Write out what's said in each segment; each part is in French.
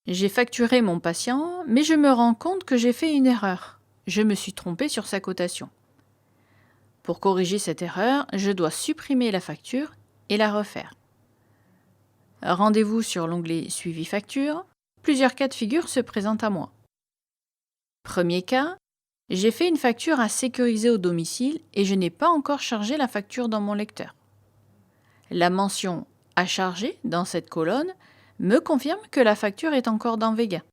J'ai facturé mon patient, mais je me rends compte que j'ai fait une erreur. Je me suis trompé sur sa cotation. Pour corriger cette erreur, je dois supprimer la facture et la refaire. Rendez-vous sur l'onglet Suivi facture. Plusieurs cas de figure se présentent à moi. Premier cas, j'ai fait une facture à sécuriser au domicile et je n'ai pas encore chargé la facture dans mon lecteur. La mention « À charger » dans cette colonne me confirme que la facture est encore dans Vega.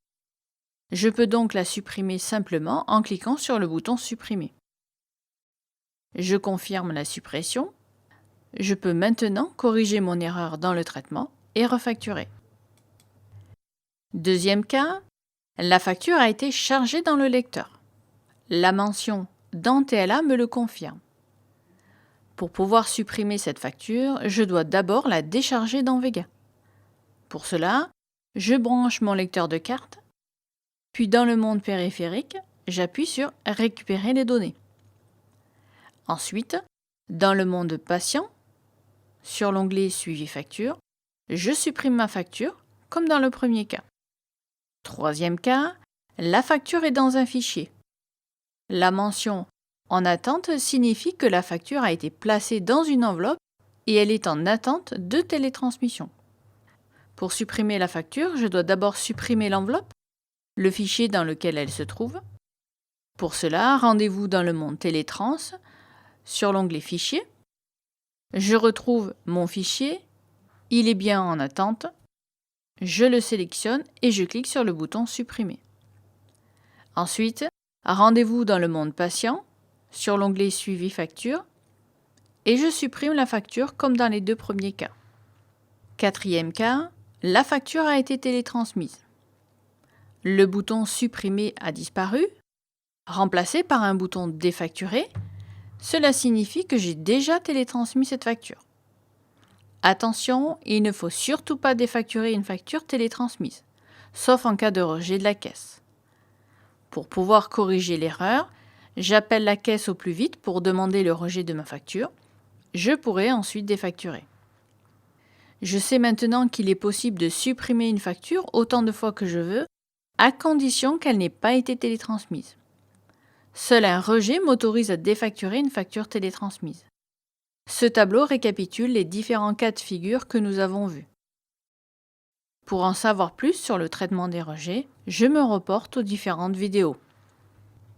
Je peux donc la supprimer simplement en cliquant sur le bouton « Supprimer ». Je confirme la suppression. Je peux maintenant corriger mon erreur dans le traitement et refacturer. Deuxième cas, la facture a été chargée dans le lecteur. La mention dans TLA me le confirme. Pour pouvoir supprimer cette facture, je dois d'abord la décharger dans Vega. Pour cela, je branche mon lecteur de carte, puis dans le monde périphérique, j'appuie sur « Récupérer les données ». Ensuite, dans le monde patient, sur l'onglet Suivi facture, je supprime ma facture, comme dans le premier cas. Troisième cas, la facture est dans un fichier. La mention « En attente » signifie que la facture a été placée dans une enveloppe et elle est en attente de télétransmission. Pour supprimer la facture, je dois d'abord supprimer l'enveloppe, le fichier dans lequel elle se trouve. Pour cela, rendez-vous dans le monde Télétrans, sur l'onglet Fichier. Je retrouve mon fichier, il est bien en attente. Je le sélectionne et je clique sur le bouton Supprimer. Ensuite, rendez-vous dans le monde patient, sur l'onglet Suivi facture, et je supprime la facture comme dans les deux premiers cas. Quatrième cas, la facture a été télétransmise. Le bouton Supprimer a disparu, remplacé par un bouton Défacturer. Cela signifie que j'ai déjà télétransmis cette facture. Attention, il ne faut surtout pas défacturer une facture télétransmise, sauf en cas de rejet de la caisse. Pour pouvoir corriger l'erreur, j'appelle la caisse au plus vite pour demander le rejet de ma facture. Je pourrai ensuite défacturer. Je sais maintenant qu'il est possible de supprimer une facture autant de fois que je veux, à condition qu'elle n'ait pas été télétransmise. Seul un rejet m'autorise à défacturer une facture télétransmise. Ce tableau récapitule les différents cas de figure que nous avons vus. Pour en savoir plus sur le traitement des rejets, je me reporte aux différentes vidéos.